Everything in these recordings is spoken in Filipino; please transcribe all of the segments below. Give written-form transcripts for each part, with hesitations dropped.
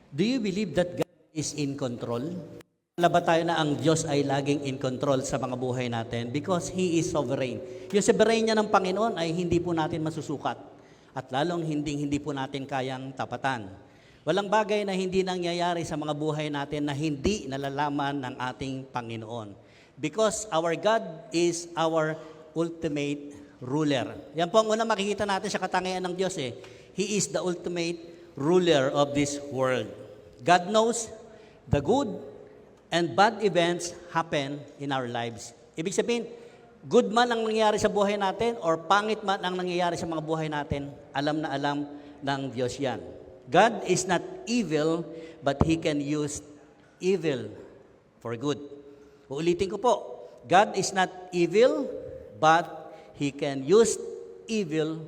Do you believe that God is in control? Wala ba tayo na ang Diyos ay laging in control sa mga buhay natin? Because He is sovereign. Yung sovereign niya ng Panginoon ay hindi po natin masusukat. At lalong hindi po natin kayang tapatan. Walang bagay na hindi nangyayari sa mga buhay natin na hindi nalalaman ng ating Panginoon. Because our God is our ultimate ruler. Yan po ang unang makikita natin sa katangian ng Diyos eh. He is the ultimate ruler of this world. God knows the good and bad events happen in our lives. Ibig sabihin, good man ang nangyayari sa buhay natin or pangit man ang nangyayari sa mga buhay natin, alam na alam ng Diyos yan. God is not evil, but He can use evil for good. Uulitin ko po, God is not evil, but He can use evil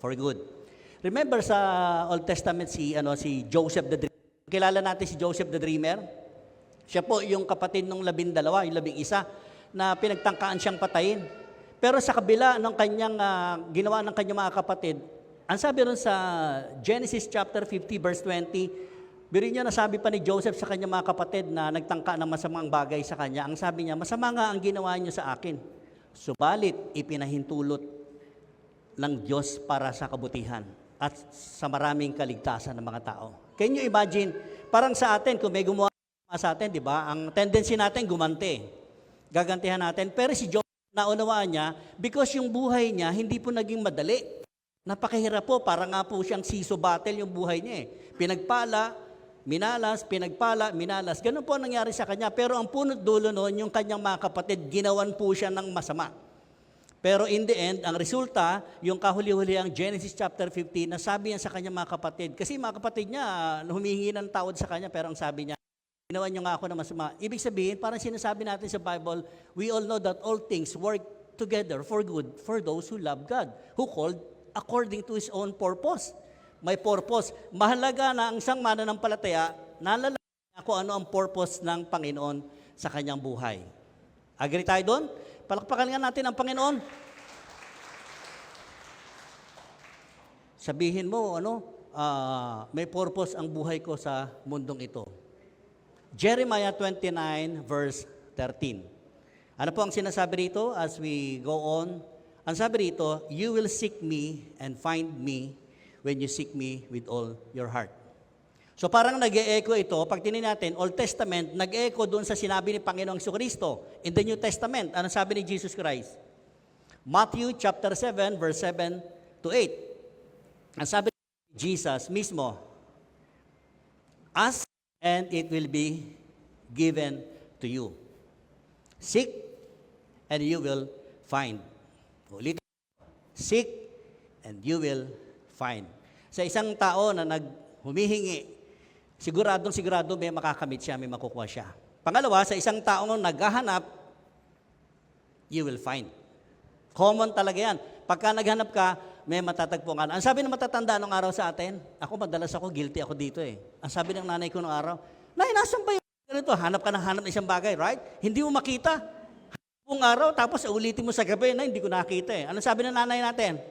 for good. Remember sa Old Testament si Joseph the Dreamer. Kilala natin si Joseph the Dreamer? Siya po yung kapatid ng 12, yung 11 na pinagtangkaan siyang patayin. Pero sa kabila ng kanyang ginawa ng kanyang mga kapatid, ang sabi ron sa Genesis chapter 50 verse 20, biro niya nasabi pa ni Joseph sa kanyang mga kapatid na nagtangka ng masamang bagay sa kanya. Ang sabi niya, masama nga ang ginawa niyo sa akin. Subalit, ipinahintulot ng Diyos para sa kabutihan at sa maraming kaligtasan ng mga tao. Can you imagine, parang sa atin, kung may gumawa sa atin, di ba, ang tendency natin gumante. Gagantihan natin. Pero si Joseph, naunawaan niya, because yung buhay niya, hindi po naging madali. Napakahirap po, para nga po siyang siso battle yung buhay niya eh. Pinagpala, minalas. Ganun po ang nangyari sa kanya. Pero ang punot dulo noon, yung kanyang mga kapatid, ginawan po siya ng masama. Pero in the end, ang resulta, yung kahuli-huli ang Genesis chapter 15, nasabi niya sa kanyang mga kapatid. Kasi mga kapatid niya, humihingi ng tawad sa kanya, pero ang sabi niya, ginawa niyo nga ako ng masama. Ibig sabihin, parang sinasabi natin sa Bible, we all know that all things work together for good for those who love God, who called according to His own purpose. May purpose. Mahalaga na ang isang mananampalataya, nalalaman niya kung ano ang purpose ng Panginoon sa kanyang buhay. Agree tayo doon? Palakpakan nga natin ang Panginoon. Sabihin mo, may purpose ang buhay ko sa mundong ito. Jeremiah 29 verse 13. Ano po ang sinasabi rito as we go on? Ang sabi rito, you will seek me and find me when you seek me with all your heart. So parang nag-e-echo ito, pag tinin natin, Old Testament, nag-e-echo doon sa sinabi ni Panginoong Jesucristo. In the New Testament, ano sabi ni Jesus Christ? Matthew chapter 7, verse 7 to 8. Ang sabi ni Jesus mismo, ask and it will be given to you. Seek and you will find. Ulit. Seek and you will find. Sa isang tao na humihingi, sigurado may makakamit siya, may makukuha siya. Pangalawa, sa isang taong naghahanap, you will find. Common talaga yan. Pagka naghanap ka, may matatagpo ka. Ang sabi ng matatanda nung araw sa atin, madalas guilty ako dito eh. Ang sabi ng nanay ko nung araw, Nay, nasan ba yung ganito? Hanap ka ng hanap ng isang bagay, right? Hindi mo makita. Buong araw, tapos ulitin mo sa gabi, na hindi ko nakita eh. Ano sabi ng nanay natin?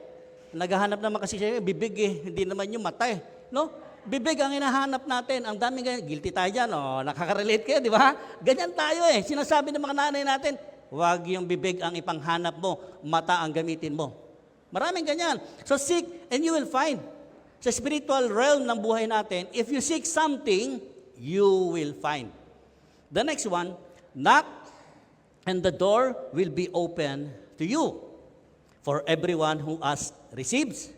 Naghahanap naman kasi siya, bibig eh, hindi naman yung mata eh. No? Bibig ang hinahanap natin. Ang daming ganyan. Guilty tayo dyan, nakaka-relate kayo, di ba? Ganyan tayo eh. Sinasabi ng mga nanay natin, huwag yung bibig ang ipanghanap mo, mata ang gamitin mo. Maraming ganyan. So seek and you will find. Sa spiritual realm ng buhay natin, if you seek something, you will find. The next one, knock and the door will be open to you. For everyone who asks, receives.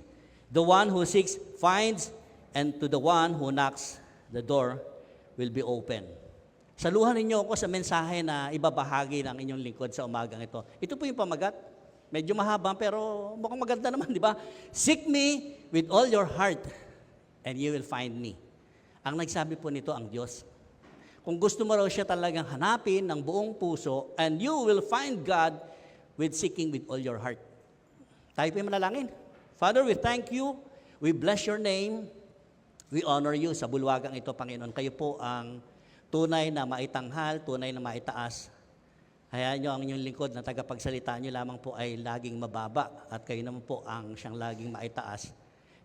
The one who seeks, finds. And to the one who knocks, the door will be open. Saluhan ninyo ako sa mensahe na ibabahagi ng inyong lingkod sa umagang ito. Ito po yung pamagat. Medyo mahaba pero mukhang maganda naman, di ba? Seek me with all your heart and you will find me. Ang nagsabi po nito ang Diyos. Kung gusto mo raw siya talagang hanapin ng buong puso, and you will find God with seeking with all your heart. Tayo po yung manalangin. Father, we thank you. We bless your name. We honor you sa bulwagang ito, Panginoon. Kayo po ang tunay na maitanghal, tunay na maitaas. Hayaan nyo ang inyong lingkod na tagapagsalita nyo lamang po ay laging mababa at kayo naman po ang siyang laging maitaas.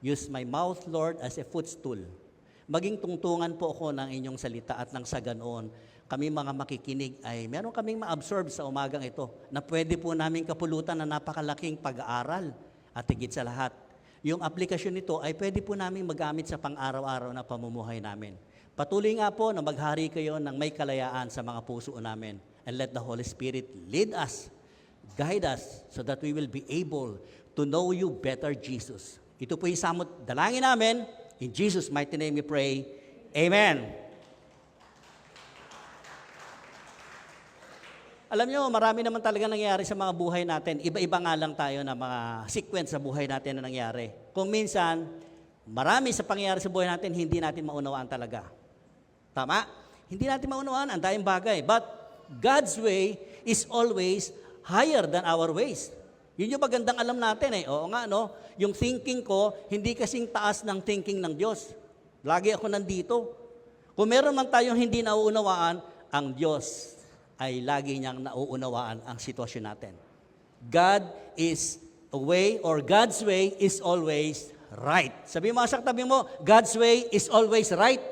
Use my mouth, Lord, as a footstool. maging tungtungan po ako ng inyong salita at nang sa ganoon, kami mga makikinig ay meron kaming ma-absorb sa umagang ito na pwede po namin kapulutan na napakalaking pag-aaral at higit sa lahat. Yung aplikasyon nito ay pwede po namin magamit sa pang-araw-araw na pamumuhay namin. Patuloy nga po na maghari kayo ng may kalayaan sa mga puso namin. And let the Holy Spirit lead us, guide us, so that we will be able to know you better, Jesus. Ito po yung samot dalangin namin. In Jesus' mighty name we pray. Amen. Alam nyo, marami naman talaga nangyayari sa mga buhay natin. Iba-iba nga lang tayo na mga sequence sa buhay natin na nangyari. Kung minsan, marami sa pangyayari sa buhay natin, hindi natin maunawaan talaga. Tama? Hindi natin maunawaan ang dayang bagay. But God's way is always higher than our ways. Yun yung magandang alam natin eh. Oo nga, no? Yung thinking ko, hindi kasing taas ng thinking ng Diyos. Lagi ako nandito. Kung meron man tayong hindi nauunawaan, ang Diyos ay lagi niyang nauunawaan ang sitwasyon natin. God is a way, or God's way is always right. Sabi mo sa tabi mo, God's way is always right.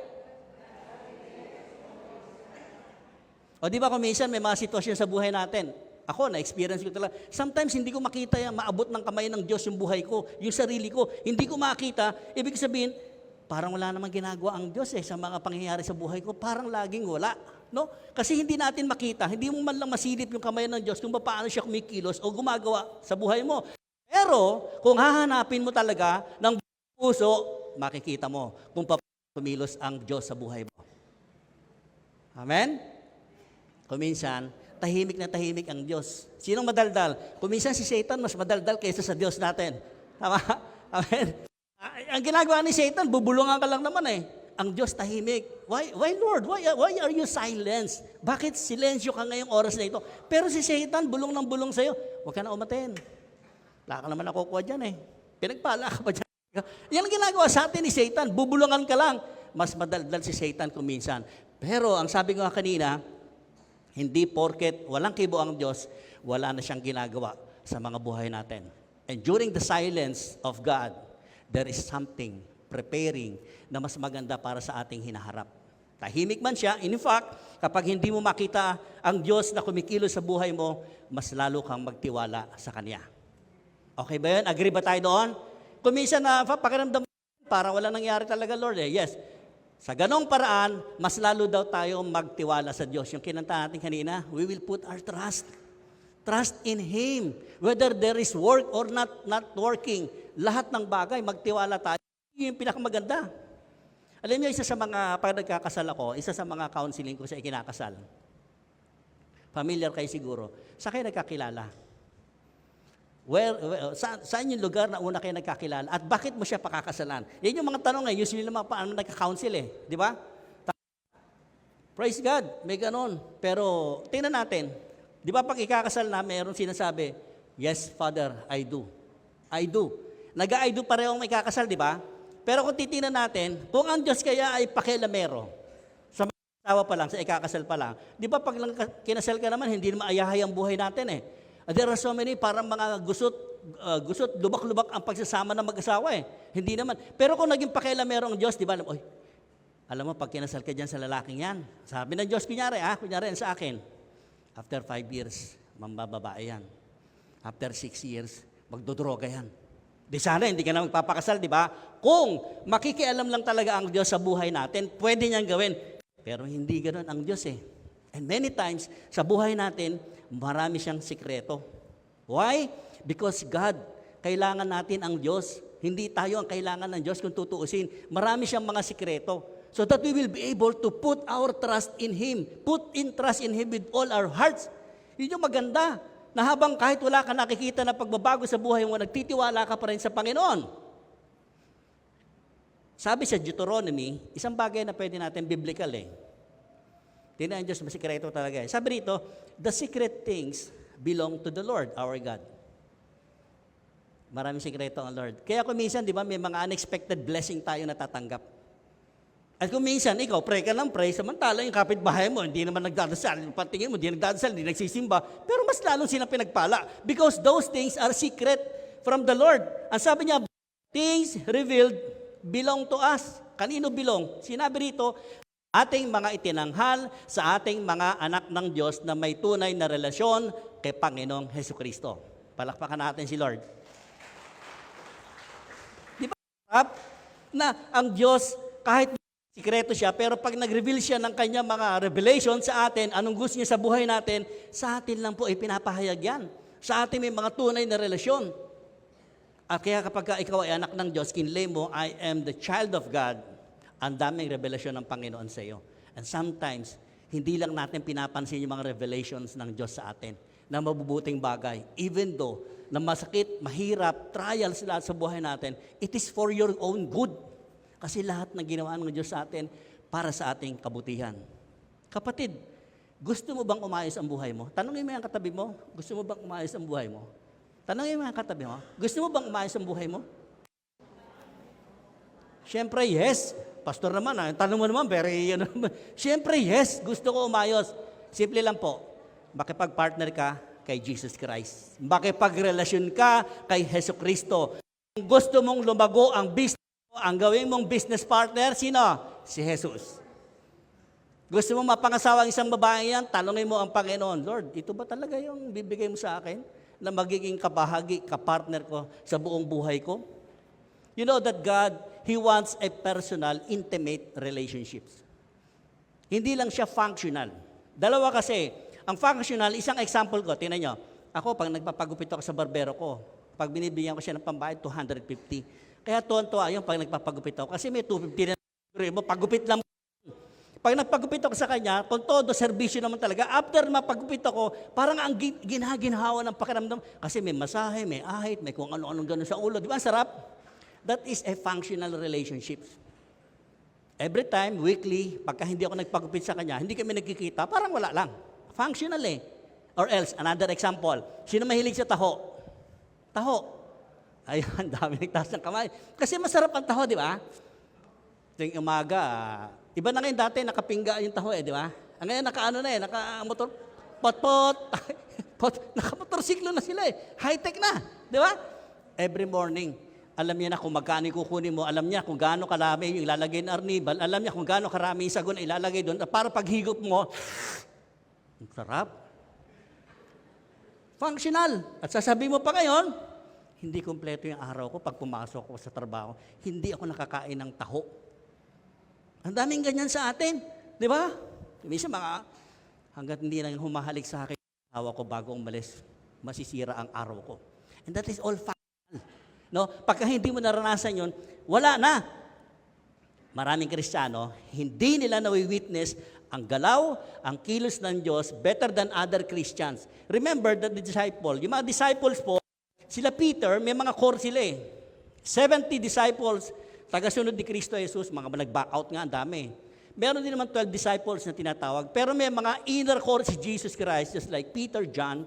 O di ba kung minsan may mga sitwasyon sa buhay natin, ako, na-experience ko talaga. Sometimes, hindi ko makita yan, maabot ng kamay ng Diyos yung buhay ko, yung sarili ko. Hindi ko makita. Ibig sabihin, parang wala namang ginagawa ang Diyos sa mga pangyayari sa buhay ko. Parang laging wala. No? Kasi hindi natin makita, hindi mo man lang masilip yung kamay ng Diyos kung paano siya kumikilos o gumagawa sa buhay mo. Pero, kung hahanapin mo talaga ng puso, makikita mo kung paano kumilos ang Diyos sa buhay mo. Amen? Kung minsan, tahimik na tahimik ang Diyos. Sinong madaldal? Kung minsan si Satan mas madaldal kaysa sa Diyos natin. Tama? Amen? Ang ginagawa ni Satan, bubulungan ka lang naman eh. Ang Diyos tahimik. Why Lord? Why are you silenced? Bakit silensyo ka ngayong oras na ito? Pero si Satan, bulong ng bulong sa'yo. Huwag ka na umaten. Wala ka naman nakukuha dyan eh. Pinagpala ka pa dyan. Yan ang ginagawa sa atin ni Satan. Bubulungan ka lang. Mas madaldal si Satan kung minsan. Pero ang sabi ko kanina, hindi porket walang kibo ang Diyos, wala na siyang ginagawa sa mga buhay natin. And during the silence of God, there is something preparing na mas maganda para sa ating hinaharap. Tahimik man siya, in fact, kapag hindi mo makita ang Diyos na kumikilos sa buhay mo, mas lalo kang magtiwala sa Kanya. Okay ba yun? Agree ba tayo doon? Kung minsan na pakiramdam para wala nangyari talaga, Lord yes. Sa ganong paraan, mas lalo daw tayo magtiwala sa Diyos. Yung kinanta natin kanina, we will put our trust. Trust in Him. Whether there is work or not working, lahat ng bagay, magtiwala tayo. Yun yung pinakamaganda. Alam niyo, isa sa mga, pag nagkakasal ako, isa sa mga counseling ko sa ikinakasal. Familiar kayo siguro. Sa kayo nagkakilala? Saan yung lugar na una kayo nagkakilala? At bakit mo siya pakakasalan? Yan yung mga tanong usually naman paano nagka-counsel Di ba? Praise God, may ganon. Pero tingnan natin, di ba pag ikakasal na, mayroong sinasabi, yes, Father, I do. I do. Nag-I do parehong may kakasal, di ba? Pero kung titingnan natin, kung ang Diyos kaya ay pakialamero, sa mga asawa pa lang, sa ikakasal pa lang, di ba pag lang kinasal ka naman, hindi naman ayahay ang buhay natin There are so many parang mga gusot, lubak-lubak ang pagsasama ng mag-asawa Hindi naman. Pero kung naging pakialamero ang Diyos, di ba, alam mo, pag kinasal ka dyan sa lalaking yan, sabi ng Diyos, kunyari sa akin, after 5 years, mambababae yan. After 6 years, magdodroga yan. Di sana, hindi ka na magpapakasal, di ba? Kung makikialam lang talaga ang Diyos sa buhay natin, pwede niyang gawin. Pero hindi ganoon ang Diyos And many times, sa buhay natin, marami siyang sikreto. Why? Because God, kailangan natin ang Diyos. Hindi tayo ang kailangan ng Diyos kung tutuusin. Marami siyang mga sikreto. So that we will be able to put our trust in Him. Put in trust in Him with all our hearts. Yun yung maganda. Na habang kahit wala ka nakikita na pagbabago sa buhay mo, nagtitiwala ka pa rin sa Panginoon. Sabi sa Deuteronomy, isang bagay na pwede natin biblical Tingnan ang Diyos, masikreto talaga Sabi rito, the secret things belong to the Lord, our God. Maraming sikreto ang Lord. Kaya kung minsan, di ba, may mga unexpected blessing tayo natatanggap. At kung minsan, ikaw, pray ka ng pray, samantala yung kapitbahay mo, hindi naman nagdadasal, yung patingin mo, hindi nagdadasal, hindi nagsisimba, pero mas lalong sila pinagpala. Because those things are secret from the Lord. Ang sabi niya, things revealed belong to us. Kanino belong? Sinabi rito, ating mga itinanghal sa ating mga anak ng Diyos na may tunay na relasyon kay Panginoong Hesukristo. Palakpakan natin si Lord. Di ba na ang Diyos, kahit sikreto siya, pero pag nag-reveal siya ng kanyang mga revelation sa atin, anong gusto niya sa buhay natin, sa atin lang po ay pinapahayag yan. Sa atin may mga tunay na relasyon. At kaya kapag ikaw ay anak ng Diyos, kinlay mo, I am the child of God, ang daming revelasyon ng Panginoon sa iyo. And sometimes, hindi lang natin pinapansin yung mga revelations ng Diyos sa atin na mabubuting bagay. Even though na masakit, mahirap, trials lahat sa buhay natin, it is for your own good. Kasi lahat ng ginawa ng Diyos sa atin para sa ating kabutihan. Kapatid, gusto mo bang umayos ang buhay mo? Tanungin mo yung katabi mo, gusto mo bang umayos ang buhay mo? Tanungin mo yung katabi mo, gusto mo bang umayos ang buhay mo? Siyempre, yes. Pastor naman, tanong mo naman, pero siyempre, yes, gusto ko umayos. Simple lang po, makipag-partner ka kay Jesus Christ. Makipagrelasyon ka kay Hesukristo. Kung gusto mong lumago ang business mo, ang gawin mong business partner, sino? Si Jesus. Gusto mong mapangasawa ang isang babae yan, tanongin mo ang Panginoon, Lord, ito ba talaga yung bibigay mo sa akin na magiging kabahagi, kapartner ko sa buong buhay ko? You know that God, He wants a personal, intimate relationships. Hindi lang siya functional. Dalawa kasi. Ang functional, isang example ko, tingnan nyo. Ako, pag nagpapagupit ako sa barbero ko, pag binibigyan ko siya ng pambayad, 250. Kaya tuwan-tuwa yung pag nagpapagupit ako. Kasi may 250 na pagupit lang. Pag nagpagupit ako sa kanya, kung todo, servisyo naman talaga. After mapagupit ako, parang ang ginhawa ng pakiramdam. Kasi may masahe, may ahit, may kung ano-anong gano'n sa ulo. Di ba? Ang sarap. That is a functional relationship. Every time, weekly, pagka hindi ako nagpagupit sa kanya, hindi kami nagkikita, parang wala lang. Functional eh. Or else, another example, sino mahilig sa taho? Taho. Ayun, dami nagtaas ng kamay. Kasi masarap ang taho, di ba? Tuwing umaga, iba na ngayon dati, nakapingga yung taho di ba? Ngayon, naka-ano na naka-motor, pot-pot, naka-motorsiklo na sila High-tech na, di ba? Every morning, alam niya na kung magkano kukunin mo, alam niya kung gaano karami yung ilalagay ng arnibal, alam niya kung gaano karami yung sagon na ilalagay doon, para paghigop mo, ang sarap. Functional. At sasabihin mo pa ngayon, hindi kumpleto yung araw ko pag pumasok ko sa trabaho, hindi ako nakakain ng taho. Ang daming ganyan sa atin, di ba? Minsan hanggat hindi nang humahalik sa akin, awa ko bago umalis, masisira ang araw ko. And that is all functional. No? Pagka hindi mo naranasan yun, wala na. Maraming Kristiyano, hindi nila nawi-witness ang galaw, ang kilos ng Diyos better than other Christians. Remember that the disciple, yung mga disciples po, sila Peter, may mga core sila 70 disciples, tagasunod ni Kristo Jesus, mga nag-back out nga, ang dami. Meron din naman 12 disciples na tinatawag, pero may mga inner core si Jesus Christ, just like Peter, John,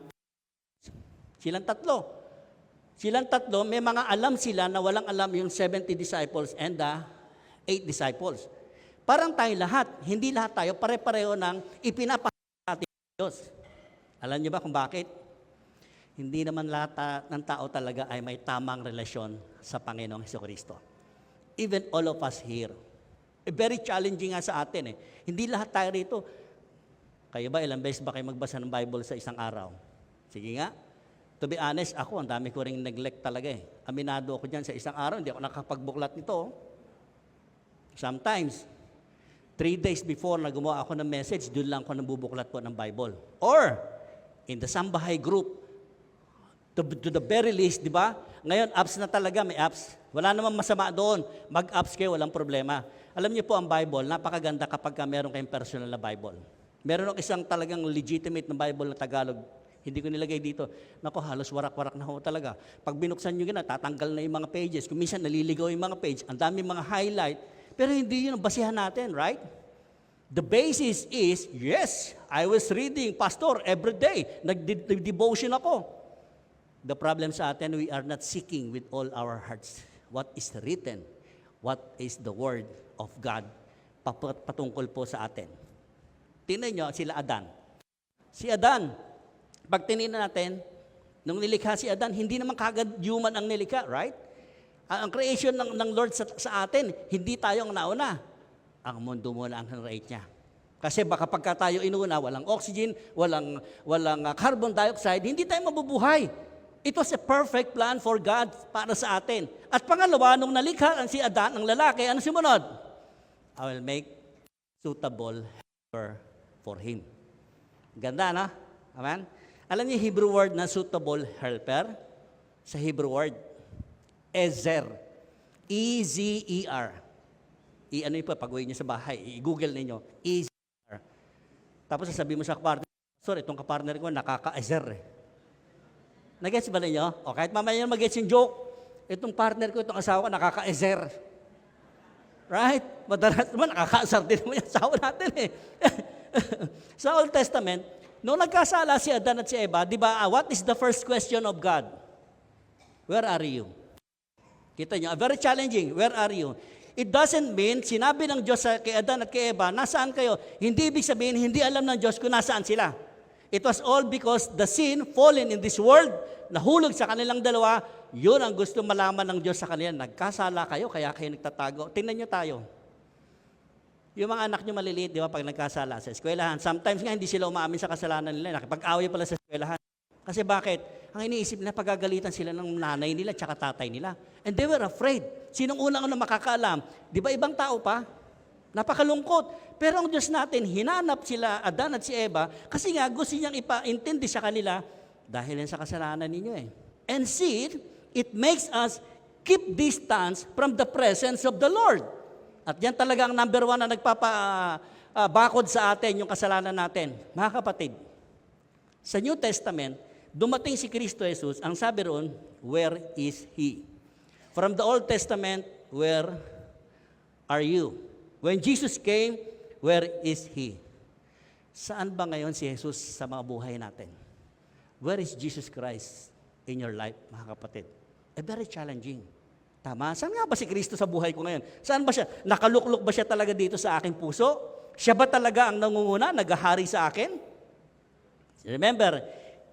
silang tatlo. Silang tatlo, may mga alam sila na walang alam yung 70 disciples and the 8 disciples. Parang tayo lahat, hindi lahat tayo pare-pareho ng ipinapahayag natin ng Diyos. Alam niyo ba kung bakit? Hindi naman lahat ng tao talaga ay may tamang relasyon sa Panginoong Hesukristo. Even all of us here. Very challenging nga sa atin Hindi lahat tayo rito. Kayo ba, ilang beses ba kayo magbasa ng Bible sa isang araw? Sige nga. To be honest, ako, ang dami ko ring neglect talaga Aminado ako dyan sa isang araw, hindi ako nakapagbuklat nito. Sometimes, 3 days before na gumawa ako ng message, doon lang ako nabubuklat po ng Bible. Or, in the Sambahay group, to the very least, di ba? Ngayon, apps na talaga, may apps. Wala namang masama doon. Mag-apps kayo, walang problema. Alam niyo po, ang Bible, napakaganda kapag meron kayong personal na Bible. Meron ako isang talagang legitimate na Bible na Tagalog. Hindi ko nilagay dito. Naku, halos warak-warak na ho talaga. Pag binuksan nyo tatanggal na yung mga pages. Kung minsan naliligaw yung mga page, ang dami mga highlight. Pero hindi yun ang basihan natin, right? The basis is, yes, I was reading, Pastor, every day. Nag-devotion ako. The problem sa atin, we are not seeking with all our hearts what is written, what is the Word of God patungkol po sa atin. Tingnan nyo, sila Adan. Si Adan, pag tinignan natin, nung nilikha si Adan, hindi naman kagad human ang nilikha, right? Ang creation ng Lord sa atin, hindi tayo ang nauna. Ang mundo muna ang create niya. Kasi baka pagka tayo inuna, walang oxygen, walang carbon dioxide, hindi tayo mabubuhay. It was a perfect plan for God para sa atin. At pangalawa, nung nalikha ang si Adan, ang lalaki, ano sumunod? I will make suitable helper for him. Ganda, no? Amen? Alam niyo Hebrew word na suitable helper? Sa Hebrew word, Ezer. E-Z-E-R. Ano yun po, pag-uwi niyo sa bahay, i-google ninyo, E-Z-E-R. Tapos sasabihin mo sa kapartner, sorry, itong kapartner ko, nakaka-Ezer eh. Nag-gets ba ninyo? O kahit mamaya yung mag-gets yung joke, itong partner ko, itong asawa ko, nakaka-Ezer. Right? Madalas naman, nakaka-Ezer din naman yung asawa natin eh. Sa Old Testament, nung nagkasala si Adan at si Eva, di ba, what is the first question of God? Where are you? Kita nyo, very challenging. Where are you? It doesn't mean, sinabi ng Diyos kay Adan at kay Eva, nasaan kayo? Hindi ibig sabihin, hindi alam ng Diyos kung nasaan sila. It was all because the sin fallen in this world, nahulog sa kanilang dalawa, yun ang gusto malaman ng Diyos sa kanila. Nagkasala kayo, kaya kayo nagtatago. Tingnan nyo tayo. Yung mga anak nyo maliliit, di ba, pag nagkasala sa eskwelahan, sometimes nga hindi sila umaamin sa kasalanan nila, nakipag-away pala sa eskwelahan. Kasi bakit? Ang iniisip nila, pagagalitan sila ng nanay nila tsaka tatay nila. And they were afraid. Sinong unang na makakaalam? Di ba ibang tao pa? Napakalungkot. Pero ang Diyos natin, hinanap sila, Adan at si Eva, kasi nga gusto niyang ipaintindi sa kanila, dahil yan sa kasalanan ninyo eh. And see, it makes us keep distance from the presence of the Lord. At yan talaga ang number one na nagpapabakod sa atin, yung kasalanan natin. Mga kapatid, sa New Testament, dumating si Kristo Jesus, ang sabi roon, where is He? From the Old Testament, where are you? When Jesus came, where is He? Saan ba ngayon si Jesus sa mga buhay natin? Where is Jesus Christ in your life, mga kapatid? Very challenging. Tama? Saan nga ba si Kristo sa buhay ko ngayon? Saan ba siya? Nakaluklok ba siya talaga dito sa aking puso? Siya ba talaga ang nangunguna, naghahari sa akin? Remember,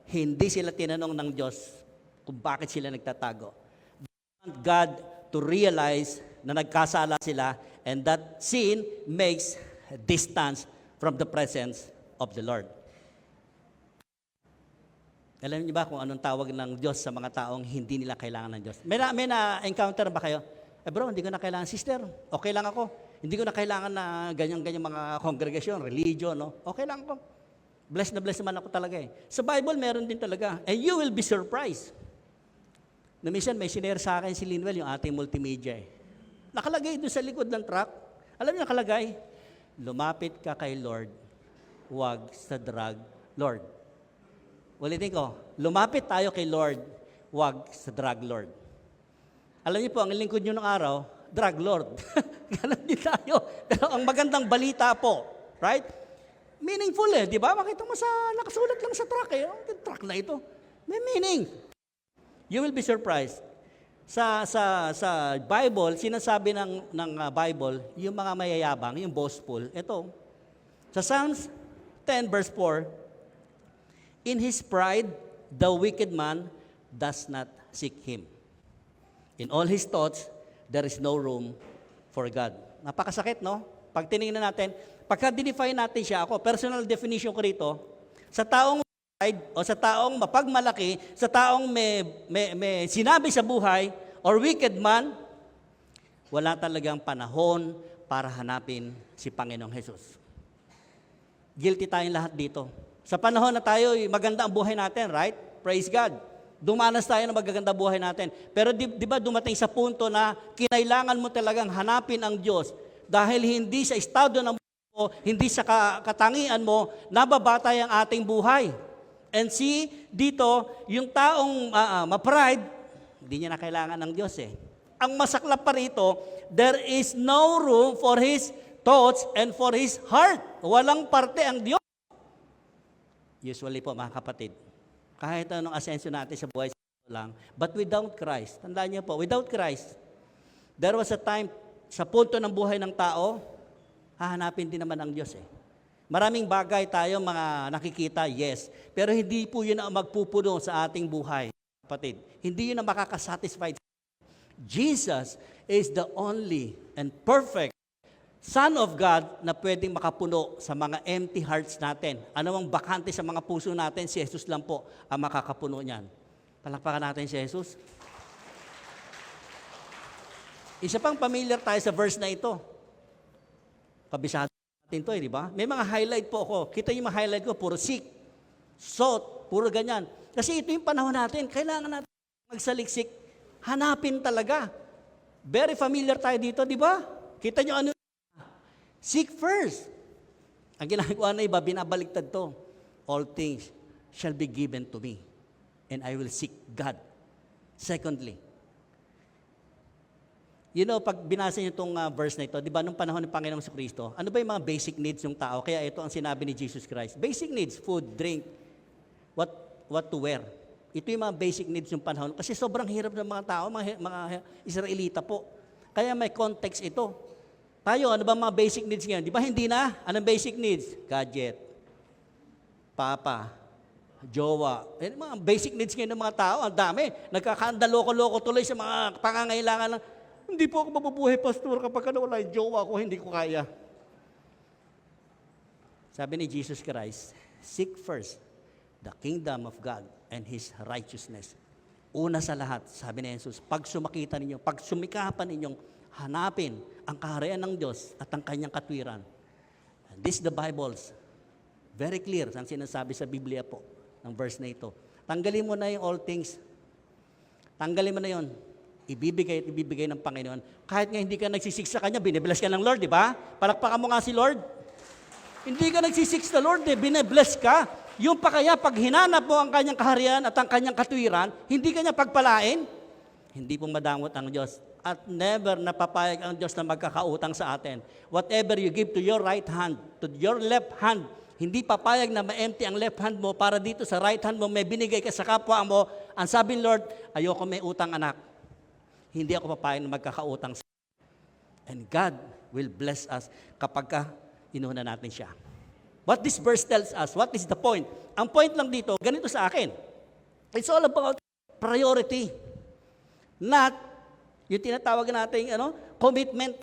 hindi sila tinanong ng Diyos kung bakit sila nagtatago. They want God to realize na nagkasala sila and that sin makes distance from the presence of the Lord. Alam niyo ba kung anong tawag ng Diyos sa mga taong hindi nila kailangan ng Diyos? May na-encounter ba kayo? Bro, hindi ko na kailangan, sister. Okay lang ako. Hindi ko na kailangan na ganyan-ganyan mga congregation, religion, no? Okay lang ako. Blessed na blessed naman ako talaga eh. Sa Bible, meron din talaga. And you will be surprised. Na minsan may sinare sa akin si Linwell, yung ating multimedia eh. Nakalagay doon sa likod ng truck. Alam niyo nakalagay? Lumapit ka kay Lord, huwag sa drug Lord. Ulitin ko, lumapit tayo kay Lord, huwag sa drug Lord. Alam niyo po, ang lingkod niyo ng araw, drug Lord. Ganon din tayo. Pero ang magandang balita po, right? Meaningful eh, di ba? Makita mo sa, nakasulat lang sa truck eh. Ang truck na ito. May meaning. You will be surprised. Sa Bible, sinasabi ng Bible, yung mga mayayabang, yung boastful, ito. Sa Psalms 10 verse 4, in his pride, the wicked man does not seek him. In all his thoughts, there is no room for God. Napakasakit, no? Pag tinignan natin, pagka-define natin siya, ako, personal definition ko rito, sa taong pride, o sa taong mapagmalaki, sa taong may sinabi sa buhay, or wicked man, wala talagang panahon para hanapin si Panginoong Jesus. Guilty tayong lahat dito. Sa panahon na tayo, maganda ang buhay natin, right? Praise God. Dumanas tayo ng magaganda buhay natin. Pero di ba dumating sa punto na kinailangan mo talagang hanapin ang Diyos dahil hindi sa estado ng buhay mo, hindi sa katangian mo, nababatay ang ating buhay. And see, dito, yung taong ma-pride, hindi niya na kailangan ng Diyos eh. Ang masaklap pa rito, there is no room for his thoughts and for his heart. Walang parte ang Diyos. Usually po, mga kapatid, kahit anong asensyo natin sa buhay lang, but without Christ, tandaan niyo po, without Christ, there was a time, sa punto ng buhay ng tao, hahanapin din naman ang Diyos eh. Maraming bagay tayo mga nakikita, yes, pero hindi po yun ang magpupuno sa ating buhay, kapatid. Hindi yun ang makakasatisfy. Jesus is the only and perfect Son of God na pwedeng makapuno sa mga empty hearts natin. Ano mang bakante sa mga puso natin, si Jesus lang po ang makakapuno niyan. Palakpakan natin si Jesus. Isa pang familiar tayo sa verse na ito. Kabisado natin ito di ba? May mga highlight po ako. Kita yung mga highlight ko, puro seek, sought, puro ganyan. Kasi ito yung panahon natin, kailangan natin magsaliksik, hanapin talaga. Very familiar tayo dito, di ba? Kita nyo ano? Seek first. Ang ginagawa na iba, binabaliktad to. All things shall be given to me, and I will seek God. Secondly, pag binasa niyo itong verse na ito, di ba, nung panahon ng Panginoong Kristo, ano ba yung mga basic needs ng tao? Kaya ito ang sinabi ni Jesus Christ. Basic needs, food, drink, what to wear. Ito yung mga basic needs ng panahon. Kasi sobrang hirap ng mga tao, mga Israelita po. Kaya may context ito. Tayo, ano ba mga basic needs ngayon? Di ba hindi na? Anong basic needs? Gadget, papa, jowa. Mga basic needs ngayon ng mga tao, ang dami. Nagkakandaloko-loko tuloy sa mga pangangailangan ng hindi po ako mabubuhay, pastor, kapag wala yung jowa ko, hindi ko kaya. Sabi ni Jesus Christ, seek first the kingdom of God and His righteousness. Una sa lahat, sabi ni Jesus, pag sumikapan ninyong hanapin ang kaharian ng Diyos at ang kanyang katwiran. And this the Bible's very clear ang sinasabi sa Biblia po, ng verse na ito. Tanggalin mo na yung all things. Tanggalin mo na yun. Ibibigay ng Panginoon. Kahit nga hindi ka nagsisik sa Kanya, binibless ka ng Lord, di ba? Palakpakan mo nga si Lord. Hindi ka nagsisik sa Lord, binibless ka. Yung pa kaya, pag hinanap mo ang Kanyang kaharian at ang Kanyang katwiran, hindi Kanya pagpalain, hindi pong madamot ang Diyos. At never napapayag ang Diyos na magkakautang sa atin. Whatever you give to your right hand, to your left hand, hindi papayag na ma-empty ang left hand mo para dito sa right hand mo may binigay ka sa kapwa mo. Ang sabi ng Lord, ayoko may utang anak. Hindi ako papayag na magkakautang sa and God will bless us kapag inuuna natin siya. What this verse tells us, what is the point? Ang point lang dito, ganito sa akin. It's all about priority. Not yung tinatawag natin commitment.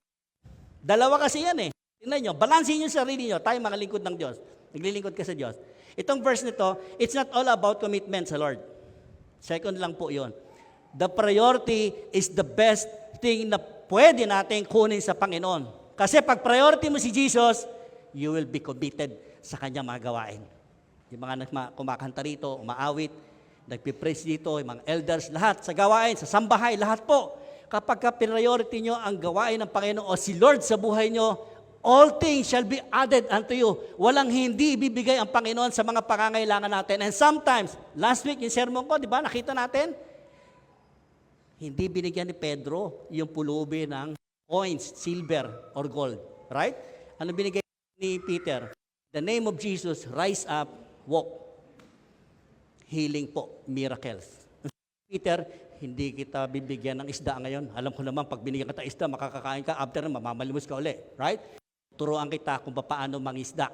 Dalawa kasi yan eh. Tingnan nyo, balansin nyo sarili nyo. Tayo mga lingkod ng Diyos. Naglilingkod ka sa Diyos. Itong verse nito, it's not all about commitment sa Lord. Second lang po yun. The priority is the best thing na pwede natin kunin sa Panginoon. Kasi pag priority mo si Jesus, you will be committed sa Kanyang mga gawain. Yung mga kumakanta rito, umaawit, nagpipraise dito, yung mga elders, lahat sa gawain, sa sambahay, lahat po. Kapag priority nyo ang gawain ng Panginoon o si Lord sa buhay nyo, all things shall be added unto you. Walang hindi ibibigay ang Panginoon sa mga pangangailangan natin. And sometimes, last week, yung sermon ko, di ba, nakita natin, hindi binigyan ni Pedro yung pulubi ng coins, silver, or gold. Right? Ano binigay ni Peter? The name of Jesus, rise up, walk. Healing po, miracles. Peter, hindi kita bibigyan ng isda ngayon. Alam ko naman, pag binigyan kita isda, makakakain ka, after na mamamalimos ka uli. Right? Turuan kita kung paano mangisda.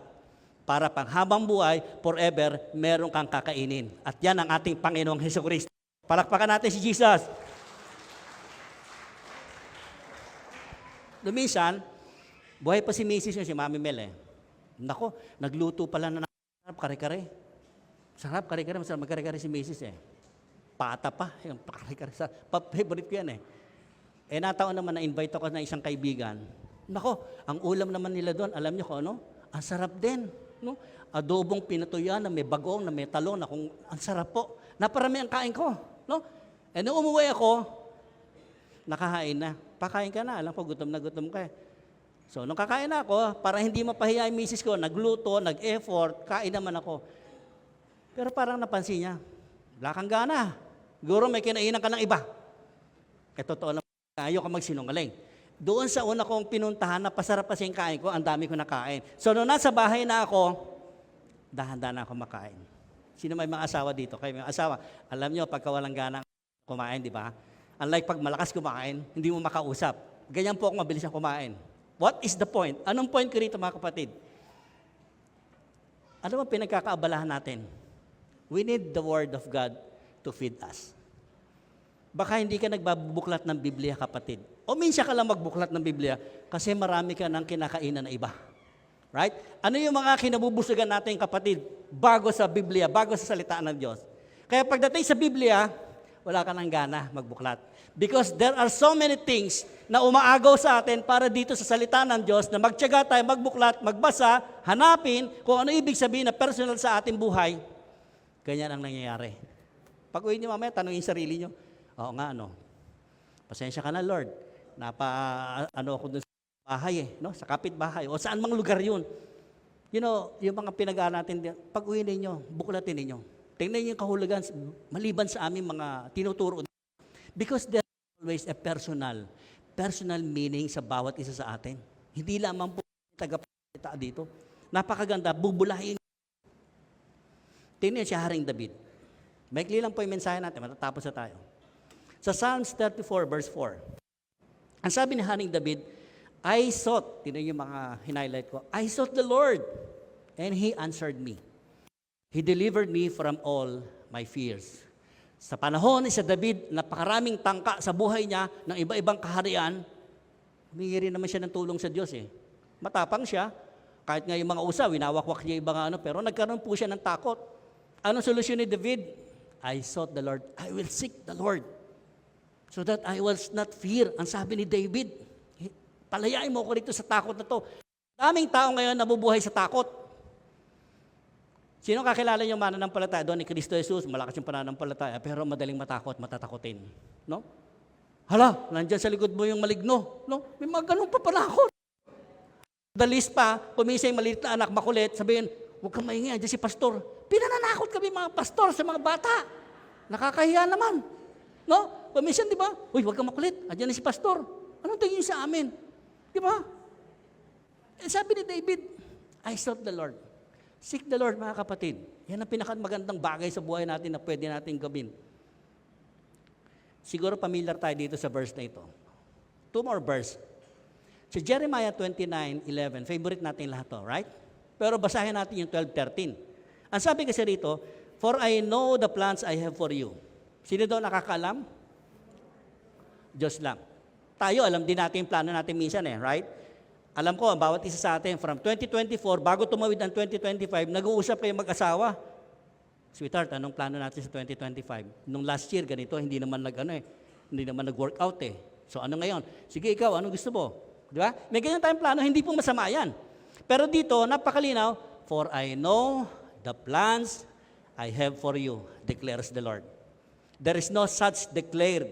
Para pang habang buhay, forever, meron kang kakainin. At yan ang ating Panginoong Hesukristo. Palakpakan natin si Jesus. Lumisan, buhay pa si Mrs. si Mami Mel eh. Nako, nagluto pala na sarap kare-kare. Sarap kare-kare, masarap magkare-kare si Mrs. eh. Pata pa, yung kare-kare. Favorite ko yan eh. Eh nataon naman na-invite ako na isang kaibigan. Nako, ang ulam naman nila doon, alam niyo kung ano? Ang sarap din. No? Adobong pinatuyan na may bagong, na may talong, na kung ang sarap po. Naparami ang kain ko. No? Eh nung umuwi ako, nakahain na. Pakain ka na. Alam ko, gutom na gutom ka. So, nung kakain na ako, para hindi mapahiya yung misis ko, nagluto, nag-effort, kain naman ako. Pero parang napansin niya, wala kang gana. Siguro may kinainan ka ng iba. Eh, totoo lang, ayaw ka magsinungaling. Doon sa una kong pinuntahan, napasarap kasi yung kain ko, ang dami ko nakain. So, nung nasa bahay na ako, dahan-dahan ako makain. Sino may mga asawa dito? Kayo may asawa. Alam nyo, pagka walang gana kumain, di ba? Unlike pag malakas kumain, hindi mo makausap. Ganyan po ako mabilis ang kumain. What is the point? Anong point ko rito mga kapatid? Ano ba pinagkakaabalahan natin? We need the Word of God to feed us. Baka hindi ka nagbabuklat ng Biblia, kapatid. O minsan ka lang magbuklat ng Biblia kasi marami ka ng kinakainan na iba. Right? Ano yung mga kinabubusugan natin, kapatid, bago sa Biblia, bago sa salita ng Diyos? Kaya pagdating sa Biblia, wala ka ng gana magbuklat. Because there are so many things na umaagaw sa atin para dito sa salita ng Diyos na magtiyaga tayo, magbuklat, magbasa, hanapin kung ano ibig sabihin na personal sa ating buhay. Ganyan ang nangyayari. Pag uwi niyo mamaya, tanungin sarili niyo, oo nga, pasensya ka na, Lord. Ako dun sa bahay sa kapitbahay, o saan mang lugar yun. Yung mga pinag-aaral natin, pag uwi ninyo, buklatin ninyo. Tingnan niyo yung kahulugan, maliban sa aming mga tinuturo. Because there is always a personal meaning sa bawat isa sa atin. Hindi lamang po tagapagsalita dito. Napakaganda, bubulahin. Tingnan niyo si Haring David. Maikli lang po yung mensahe natin, matatapos na tayo. Sa Psalms 34 verse 4, ang sabi ni Haring David, I sought, tingnan niyo yung mga hinighlight ko, I sought the Lord, and He answered me. He delivered me from all my fears. Sa panahon ni David, napakaraming tangka sa buhay niya ng iba-ibang kaharian, humingi rin naman siya ng tulong sa Diyos Matapang siya, kahit nga yung mga usaw, winawakwak niya yung mga pero nagkaroon po siya ng takot. Anong solusyon ni David? I sought the Lord, I will seek the Lord, so that I will not fear. Ang sabi ni David, palayain mo ko rito sa takot na to. Daming tao ngayon nabubuhay sa takot. Sino kakilala niyo mananampalataya? Doon ni Kristo Jesus, malakas yung pananampalataya, pero madaling matakot, matatakotin. No? Hala, nandyan sa likod mo yung maligno. No? May mga ganun pa pala ako. Dalis pa, kumisa yung maliit na anak, makulit, sabihin, huwag kang maingay, dyan si pastor. Pinananakot kami mga pastor sa mga bata. Nakakahiya naman. No? Kumisa, di ba? Uy, huwag kang makulit, andyan na si pastor. Anong tingin sa amin? Di ba? Sabi ni David, I sought the Lord. Seek the Lord, mga kapatid. Yan ang pinakamagandang bagay sa buhay natin na pwede natin gawin. Siguro familiar tayo dito sa verse na ito. Two more verse. Sa Jeremiah 29:11, favorite natin lahat to, right? Pero basahin natin yung 12:13. Ang sabi kasi rito, for I know the plans I have for you. Sino daw nakakaalam? Diyos lang. Tayo, alam din natin yung plano natin minsan right? Alam ko, bawat isa sa atin, from 2024, bago tumawid ang 2025, nag-uusap kayo mag-asawa. Sweetheart, anong plano natin sa 2025? Nung last year, ganito, hindi naman hindi naman nag-workout So ano ngayon? Sige, ikaw, anong gusto mo? Di ba? May ganyan tayong plano, hindi pong masama yan. Pero dito, napakalinaw, for I know the plans I have for you, declares the Lord. There is no such declared,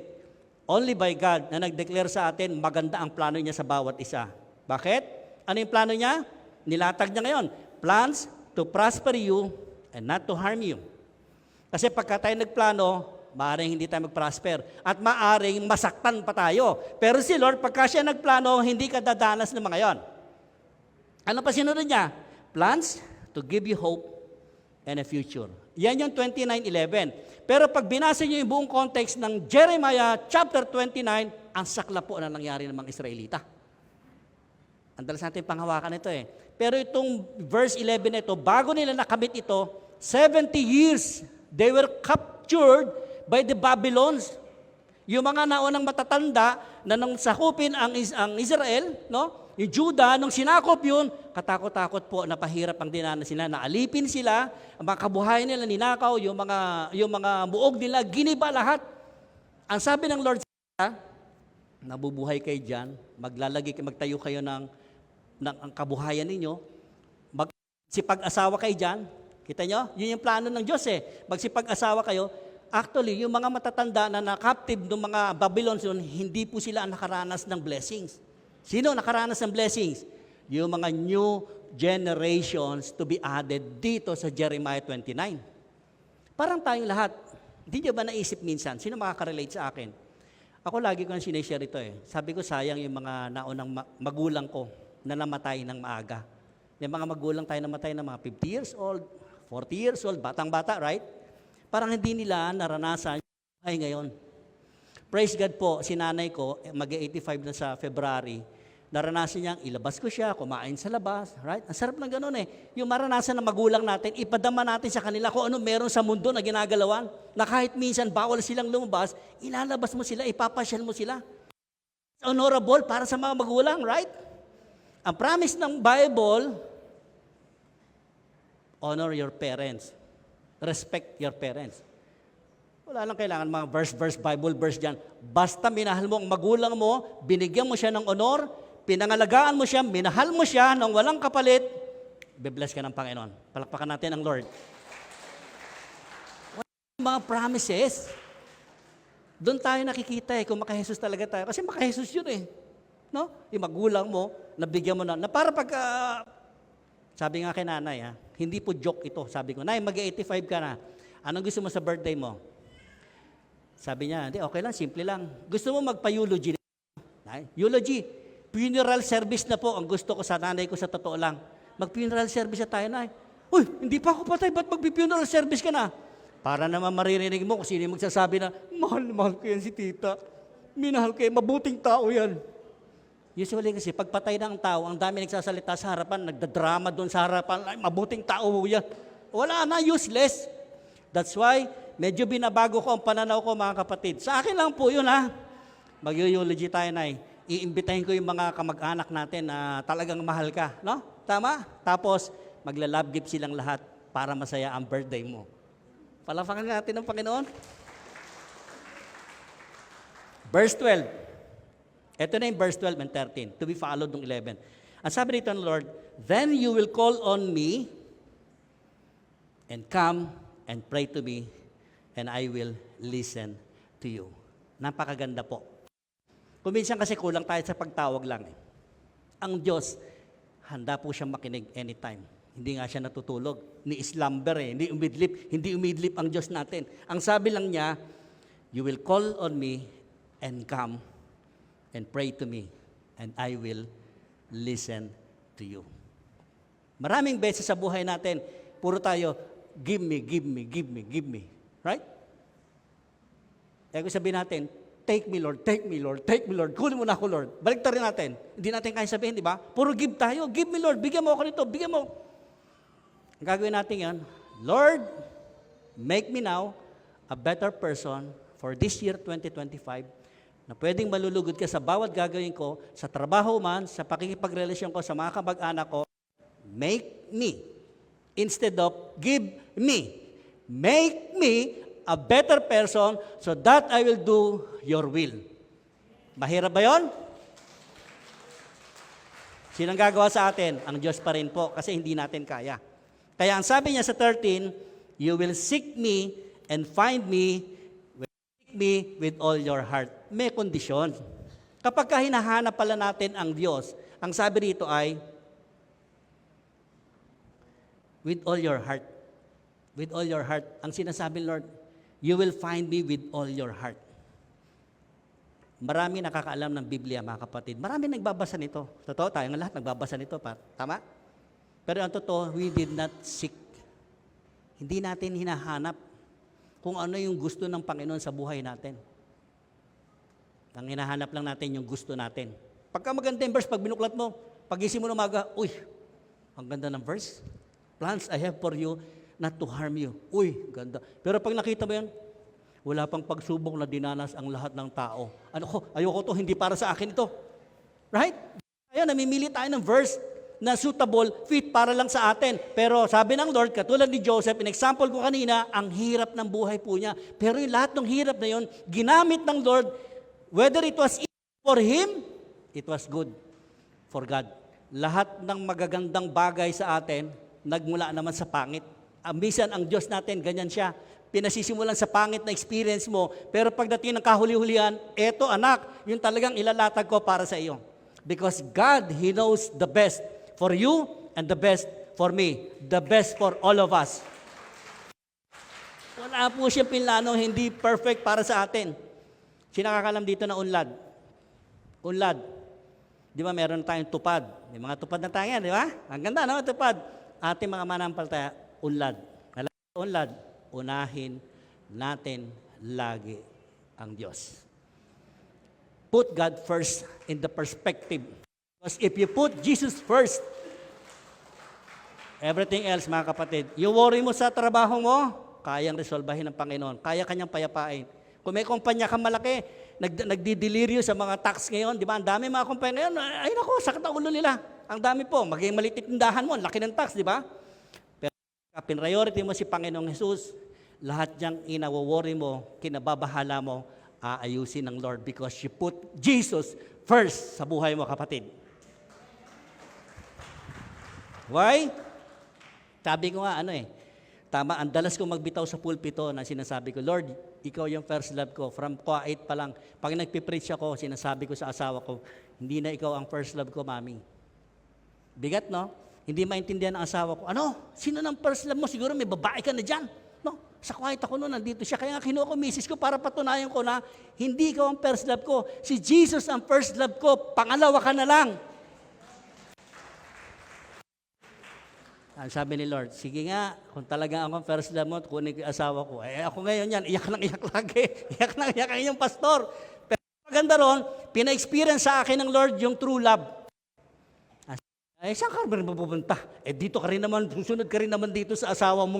only by God, na nag-declare sa atin, maganda ang plano niya sa bawat isa. Bakit? Ano yung plano niya? Nilatag niya ngayon. Plans to prosper you and not to harm you. Kasi pagka tayo nagplano, maaaring hindi tayo mag-prosper at maaaring masaktan pa tayo. Pero si Lord, pagka siya nagplano, hindi ka dadanas ng mga yon. Ano pa sinunod niya? Plans to give you hope and a future. Yan yung 29:11. Pero pag binasa niyo yung buong context ng Jeremiah chapter 29, ang sakla po na nangyari ng mga Israelita. Ang dalas natin panghawakan ito Pero itong verse 11 na ito, bago nila nakamit ito, 70 years, they were captured by the Babylons. Yung mga naunang matatanda na nang sakupin ang Israel, yung Judah, nung sinakop yun, katakot-takot po, napahirap ang dinanas sila, naalipin sila, ang mga kabuhayan nila ninakaw, yung mga buog nila, giniba lahat. Ang sabi ng Lord sa nabubuhay kayo dyan, magtayo kayo ng ang kabuhayan ninyo, magsipag-asawa kayo dyan. Kita nyo? Yun yung plano ng Diyos Magsipag-asawa kayo. Actually, yung mga matatanda na na-captive ng mga Babylons yun, hindi po sila nakaranas ng blessings. Sino nakaranas ng blessings? Yung mga new generations to be added dito sa Jeremiah 29. Parang tayong lahat. Hindi nyo ba naisip minsan? Sino makaka-relate sa akin? Ako lagi ko nang sinishare ito Sabi ko, sayang yung mga naunang magulang ko na namatay ng maaga. Yung mga magulang tayo namatay ng mga 50 years old, 40 years old, batang-bata, right? Parang hindi nila naranasan ay ngayon. Praise God po, si nanay ko, mag-85 na sa February, Naranasan niyang ilabas ko siya, kumain sa labas, right? Ang sarap ng ganun eh. Yung maranasan ng magulang natin, ipadama natin sa kanila kung ano meron sa mundo na ginagalawan, na kahit minsan bawal silang lumabas, ilalabas mo sila, ipapasyal mo sila. Honorable para sa mga magulang, right? Ang promise ng Bible, honor your parents. Respect your parents. Wala lang kailangan mga verse, Bible verse dyan. Basta minahal mo ang magulang mo, binigyan mo siya ng honor, pinangalagaan mo siya, minahal mo siya ng walang kapalit, be-bless ka ng Panginoon. Palakpakan natin ang Lord. Mga promises, doon tayo nakikita kung maka-Jesus talaga tayo. Kasi maka-Jesus yun eh. No? Yung magulang mo, nabigyan mo na para pag, sabi nga kay nanay, hindi po joke ito. Sabi ko, Nay, mag-85 ka na. Anong gusto mo sa birthday mo? Sabi niya, hindi, okay lang, simple lang. Gusto mo magpa-eulogy? Eulogy. Funeral service na po ang gusto ko sa nanay ko sa totoo lang. Mag-funeral service na tayo, Nay. Uy, hindi pa ako patay, ba't mag-funeral service ka na? Para naman maririnig mo kung sino yung magsasabi na, mahal ko yan si tita. Minahal ko yan, mabuting tao yan. Usually kasi, pag patay na ang tao, ang dami nagsasalita sa harapan, nagdadrama doon sa harapan, ay, mabuting tao yan. Wala na, useless. That's why, medyo binabago ko ang pananaw ko, mga kapatid. Sa akin lang po yun, Mag-eulogy tayo, Nay. Iimbitahin ko yung mga kamag-anak natin na talagang mahal ka, no? Tama? Tapos, magla-love gift silang lahat para masaya ang birthday mo. Palapakan natin ng Panginoon. Verse 12. Ito na yung verse 12 and 13, to be followed ng 11. Ang sabi rito ng Lord, then you will call on me and come and pray to me and I will listen to you. Napakaganda po. Kuminsan kasi kulang tayo sa pagtawag lang. Ang Diyos, handa po siyang makinig anytime. Hindi nga siya natutulog. Ni slumber hindi umidlip ang Diyos natin. Ang sabi lang niya, you will call on me and come and pray to me and I will listen to you. Maraming beses sa buhay natin, puro tayo, give me, give me, give me, give me. Right? Kaya kung sabihin natin, take me, Lord, take me, Lord, take me, Lord. Kunin mo na ako, Lord. Balik rin natin. Hindi natin kaya sabihin, di ba? Puro give tayo. Give me, Lord. Bigyan mo ako nito. Bigyan mo. Ang gagawin natin yan, Lord, make me now a better person for this year 2025 na pwedeng malulugod ka sa bawat gagawin ko, sa trabaho man, sa pakikipagrelasyon ko, sa mga kamag-anak ko. Make me. Instead of give me. Make me a better person so that I will do your will. Mahirap ba yun? Sinang gagawa sa atin? Ang Diyos pa rin po kasi hindi natin kaya. Kaya ang sabi niya sa 13, you will seek me and find me with all your heart. May kondisyon. Kapag hinahanap pala natin ang Diyos, ang sabi rito ay, with all your heart. With all your heart. Ang sinasabi, Lord, you will find me with all your heart. Marami nakakaalam ng Biblia, mga kapatid. Marami nagbabasa nito. Totoo, tayong lahat nagbabasa nito. Tama? Pero ang totoo, we did not seek. Hindi natin hinahanap kung ano yung gusto ng Panginoon sa buhay natin. Ang hinahanap lang natin yung gusto natin. Pagka maganda yung verse, pag binuklat mo, pagising mo ng umaga, uy, ang ganda ng verse. Plans I have for you, not to harm you. Uy, ganda. Pero pag nakita mo yan, wala pang pagsubok na dinanas ang lahat ng tao. Ayoko to, hindi para sa akin ito. Right? Ayun, namimili tayo ng verse na suitable, fit para lang sa atin. Pero sabi ng Lord, katulad ni Joseph, in example ko kanina, ang hirap ng buhay po niya. Pero yung lahat ng hirap na yun, ginamit ng Lord, whether it was for him, it was good for God. Lahat ng magagandang bagay sa atin, nagmula naman sa pangit. Minsan ang Diyos natin, ganyan siya. Pinasisimulan sa pangit na experience mo, pero pagdating ng kahuli-hulihan, eto anak, yun talagang ilalatag ko para sa iyo. Because God, He knows the best for you and the best for me. The best for all of us. Wala po siya pinlano, hindi perfect para sa atin. Sinakakalam dito na unlad. Unlad. Di ba meron tayong tupad? May mga tupad na tayo yan, di ba? Ang ganda, no? Tupad. Ating mga manampalataya, unlad. Unlad, unahin natin lagi ang Diyos. Put God first in the perspective Because if you put Jesus first, everything else, mga kapatid, yung worry mo sa trabaho mo, kayang resolbahin ng Panginoon. Kaya kanyang payapain. Kung may kumpanya kang malaki, nagdi-deliryo sa mga tax ngayon, di ba? Ang dami mga kumpanya ngayon, ay naku, sakit ang ulo nila. Ang dami po, maging maliit tindahan mo, ang laki ng tax, di ba? Pero priority mo si Panginoong Jesus, lahat niyang inawo-worry mo, kinababahala mo, aayusin ng Lord because you put Jesus first sa buhay mo, kapatid. Why? Sabi ko nga, tama, ang dalas kong magbitaw sa pulpito na sinasabi ko, Lord, ikaw yung first love ko. From quiet pa lang, pag nagpipreach ako, sinasabi ko sa asawa ko, hindi na ikaw ang first love ko, mami. Bigat, no? Hindi maintindihan ng asawa ko, sino ng first love mo? Siguro may babae ka na dyan. No? Sa quiet ako noon, nandito siya. Kaya nga kinuha ko misis ko para patunayan ko na hindi ikaw ang first love ko. Si Jesus ang first love ko. Pangalawa ka na lang. Ang sabi ni Lord, sige nga, kung talaga ako ang first love mo, kunin ko yung asawa ko. Ako ngayon yan, iyak ng iyak lagi. Iyak ng iyak ang inyong pastor. Pero maganda ron, pina-experience sa akin ng Lord yung true love. Saan ka rin mapupunta? Dito ka rin naman, susunod ka rin naman dito sa asawa mo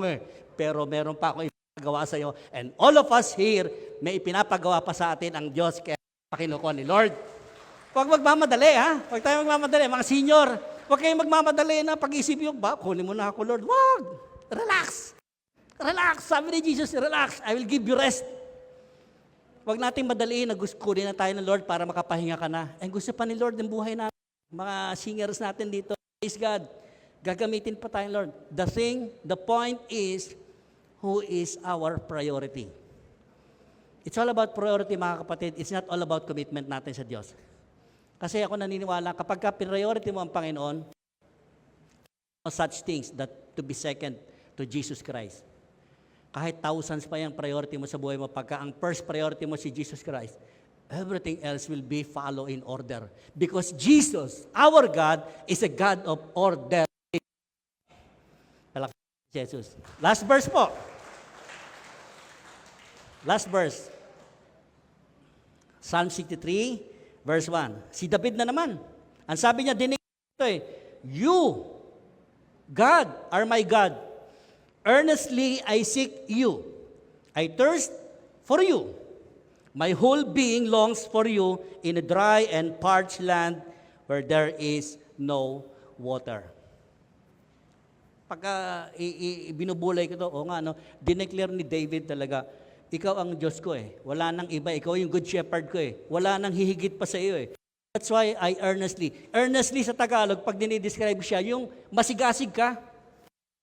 Pero meron pa akong ipagawa sa iyo. And all of us here, may ipinapagawa pa sa atin ang Diyos kaya pakinukuha ni Lord. Huwag magmamadali, ha? Huwag tayo magmamadali. Mga senior, huwag kayong magmamadali na pag-isip yung, kunin mo na ako, Lord. Huwag! Relax! Relax! Sabi ni Jesus, relax. I will give you rest. Huwag nating madaliin na kunin na tayo ng Lord para makapahinga ka na. And gusto pa ni Lord ng buhay natin. Mga singers natin dito, praise God. Gagamitin pa tayo, Lord. The point is, who is our priority? It's all about priority, mga kapatid. It's not all about commitment natin sa Diyos. Kasi ako naniniwala, kapag priority mo ang Panginoon, no such things that to be second to Jesus Christ. Kahit thousands pa yung priority mo sa buhay mo, pagka ang first priority mo si Jesus Christ, everything else will be follow in order. Because Jesus, our God, is a God of order. Jesus. Last verse po. Last verse. Psalm 63, verse 1. Si David na naman. Ang sabi niya, dinig ito You, God, are my God. Earnestly I seek you. I thirst for you. My whole being longs for you in a dry and parched land where there is no water. Pagka binubulay ko ito, dineclare ni David talaga, ikaw ang Diyos ko Wala nang iba, ikaw yung good shepherd ko Wala nang hihigit pa sa iyo That's why I earnestly sa Tagalog, pag dinidescribe siya, yung masigasig ka,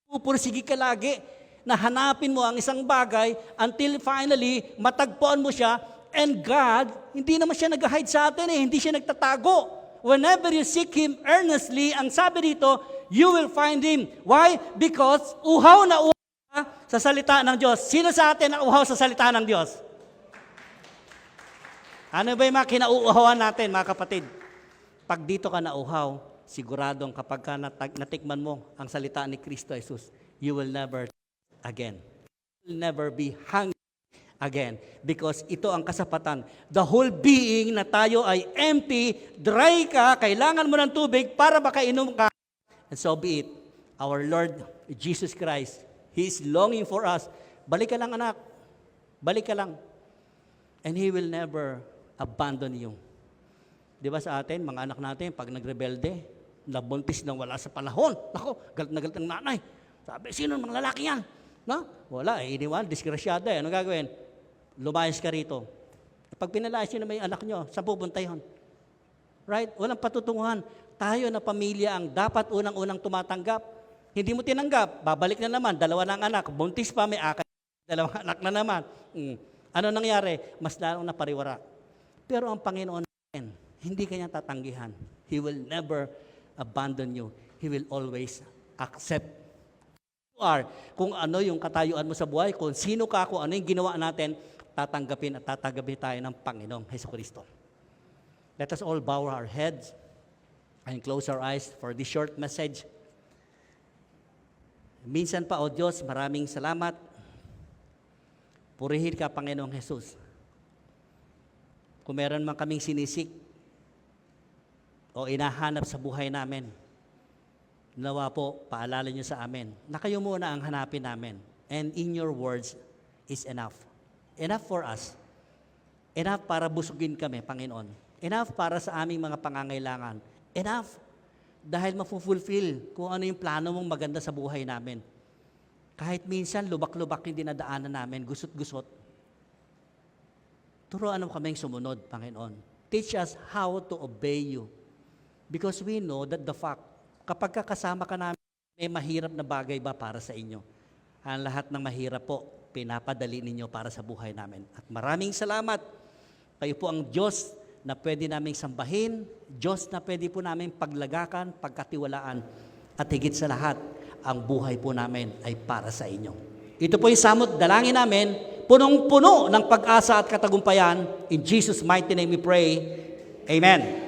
pupursigi ka lagi, na hanapin mo ang isang bagay until finally, matagpuan mo siya. And God, hindi naman siya nag-hide sa atin hindi siya nagtatago. Whenever you seek Him earnestly, ang sabi dito, you will find Him. Why? Because uhaw na uhaw sa salita ng Diyos. Sino sa atin ang uhaw sa salita ng Diyos? Ano ba yung mga kinauuhawan natin, mga kapatid? Pag dito ka nauhaw, siguradong kapag ka natikman mo ang salita ni Kristo Jesus, you will never again. You will never be hungry again. Because ito ang kasapatan. The whole being na tayo ay empty, dry ka, kailangan mo ng tubig para makainom ka. And so be it. Our Lord Jesus Christ, He is longing for us. Balik ka lang, anak. Balik ka lang. And He will never abandon you. Di ba sa atin, mga anak natin, pag nagrebelde, nabuntis nang wala sa panahon. Nako, galit na galit ang nanay. Sabi, sino mga lalaki yan? No? Wala, iniwan, disgrasyada. Ano gagawin? Lumayas ka rito. Pag pinalayas nyo na may anak nyo, saan pupunta yun? Right? Walang patutunguhan. Tayo na pamilya ang dapat unang-unang tumatanggap. Hindi mo tinanggap, babalik na naman, dalawa ng anak, buntis pa, may akay, dalawang anak na naman. Ano nangyari? Mas lalong napariwara. Pero ang Panginoon natin, hindi kanya tatanggihan. He will never abandon you. He will always accept you are. Kung ano yung katayuan mo sa buhay, kung sino ka, kung ano yung ginawa natin, tatanggapin at tatanggapin tayo ng Panginoong Jesucristo. Let us all bow our heads and close our eyes for this short message. Minsan pa, O Diyos, maraming salamat. Purihin ka, Panginoong Jesus. Kung meron man kaming sinisik, o inahanap sa buhay namin, nawa po, paalala niyo sa amin na kayo muna ang hanapin namin. And in your words is enough. Enough for us. Enough para busugin kami, Panginoon. Enough para sa aming mga pangangailangan. Enough dahil mafulfill kung ano yung plano mong maganda sa buhay namin. Kahit minsan, lubak-lubak yung dinadaanan namin, gusot-gusot. Turuan mo kaming sumunod, Panginoon. Teach us how to obey you. Because we know that the fact, kapag kasama ka namin, may mahirap na bagay ba para sa inyo? Ang lahat ng mahirap po, pinapadali ninyo para sa buhay namin. At maraming salamat. Kayo po ang Diyos na pwede naming sambahin, Diyos na pwede po namin paglagakan, pagkatiwalaan, at higit sa lahat, ang buhay po namin ay para sa inyo. Ito po yung samot dalangin namin, punong-puno ng pag-asa at katagumpayan. In Jesus' mighty name we pray. Amen.